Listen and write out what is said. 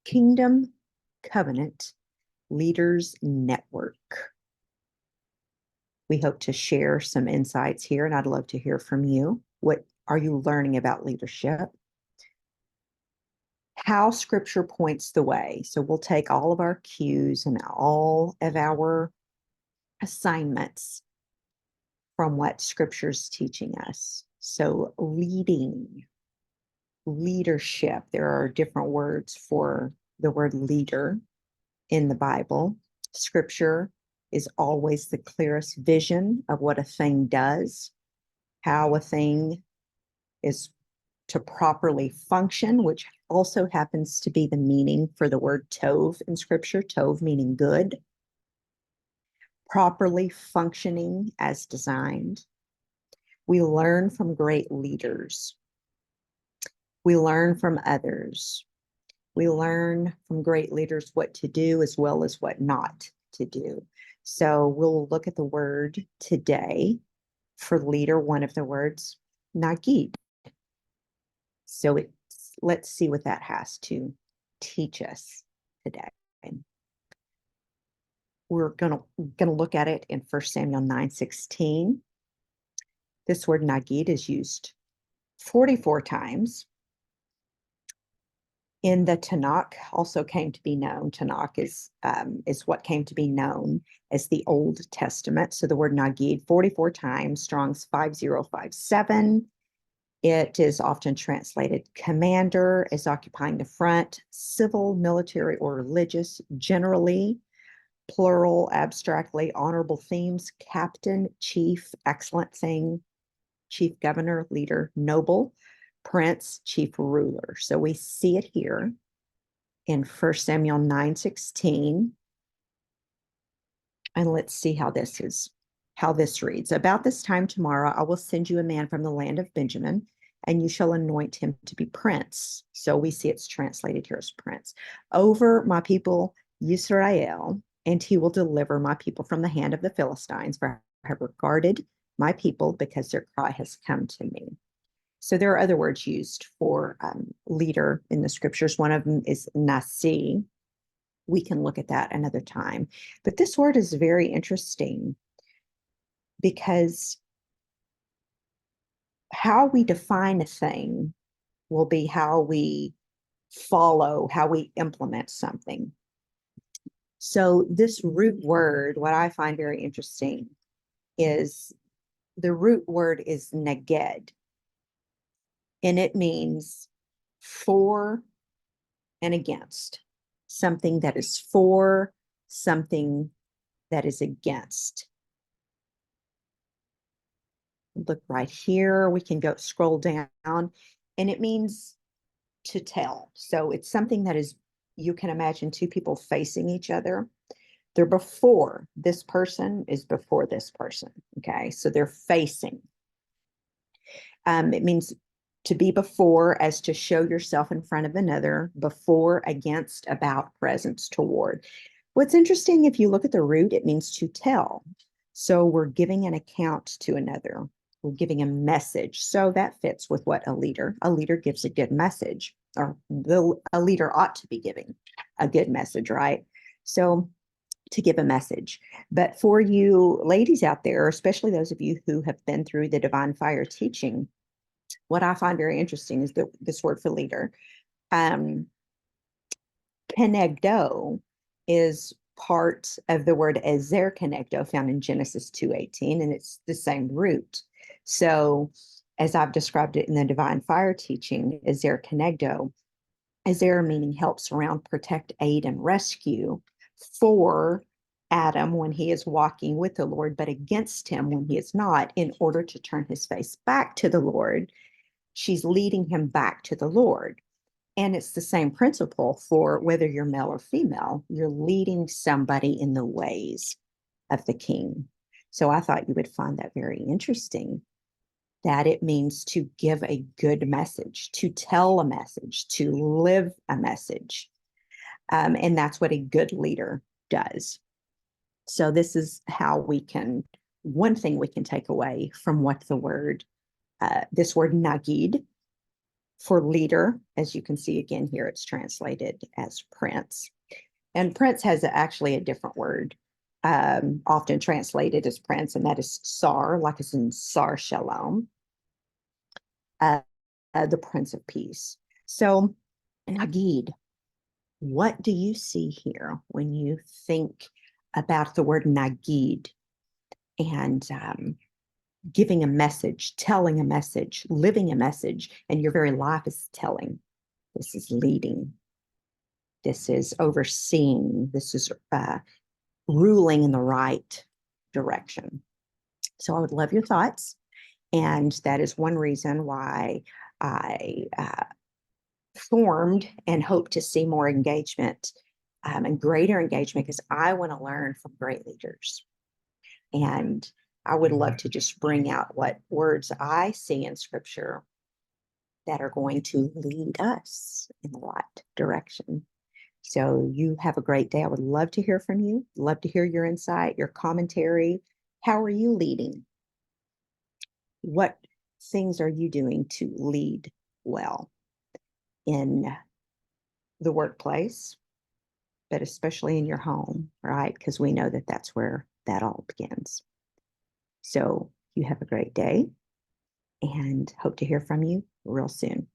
Kingdom Covenant Leaders Network. We hope to share some insights here, and I'd love to hear from you. What are you learning about leadership? How Scripture points the way. So we'll take all of our cues and all of our assignments from what Scripture's teaching us. So leadership, there are different words for the word leader in the Bible. Scripture is always the clearest vision of what a thing does, how a thing is to properly function, which also happens to be the meaning for the word tov in Scripture, tov meaning good, properly functioning as designed. We learn from great leaders. We learn from others. We learn from great leaders what to do as well as what not to do. So we'll look at the word today for leader, one of the words, Nagiyd. So let's see what that has to teach us today. We're gonna look at it in 1 Samuel 9:16. This word Nagiyd is used 44 times. In the Tanakh, also came to be known. Tanakh is what came to be known as the Old Testament. So the word Nagiyd 44 times, Strong's 5057. It is often translated commander, as occupying the front, civil, military, or religious, generally, plural, abstractly, honorable themes, captain, chief, excellent thing, chief governor, leader, noble, prince, chief ruler. So we see it here in 1 Samuel 9:16. And let's see how this reads. About this time tomorrow, I will send you a man from the land of Benjamin, and you shall anoint him to be prince. So we see it's translated here as prince over my people Yisrael, and he will deliver my people from the hand of the Philistines, for I have regarded my people because their cry has come to me. So there are other words used for leader in the Scriptures. One of them is nasi. We can look at that another time. But this word is very interesting because how we define a thing will be how we follow, how we implement something. So this root word, what I find very interesting is the root word is neged. And it means for and against, something that is for, something that is against. Look right here, we can scroll down, and it means to tell. So it's something that is, you can imagine two people facing each other. They're before, this person is before this person, okay? So they're facing. It means to be before, as to show yourself in front of another, before, against, about, presence, toward. What's interesting, if you look at the root, it means to tell. So we're giving an account to another. We're giving a message. So that fits with what a leader gives a good message, or a leader ought to be giving a good message, right? So to give a message. But for you ladies out there, especially those of you who have been through the Divine Fire teaching, what I find very interesting is this word for leader. Kenegdo is part of the word ezer kenegdo found in Genesis 2:18, and it's the same root. So as I've described it in the Divine Fire teaching, ezer kenegdo, ezer meaning help, surround, protect, aid, and rescue for Adam when he is walking with the Lord, but against him when he is not, in order to turn his face back to the Lord. She's leading him back to the Lord. And it's the same principle for whether you're male or female. You're leading somebody in the ways of the King. So I thought you would find that very interesting, that it means to give a good message, to tell a message, to live a message. And that's what a good leader does. So this is how one thing we can take away from what this word Nagiyd For leader, as you can see again here, it's translated as prince. And prince has actually a different word, often translated as prince, and that is sar, like it's in sar shalom, uh, the prince of peace. So, Nagiyd, what do you see here when you think about the word Nagiyd and giving a message, telling a message, living a message, and your very life is telling? This is leading. This is overseeing. This is ruling in the right direction. So I would love your thoughts. And that is one reason why I formed and hope to see more engagement and greater engagement, because I want to learn from great leaders. And I would love to just bring out what words I see in scripture that are going to lead us in the right direction. So you have a great day. I would love to hear from you. Love to hear your insight, your commentary. How are you leading? What things are you doing to lead well in the workplace, but especially in your home, right? Because we know that that's where that all begins. So you have a great day and hope to hear from you real soon.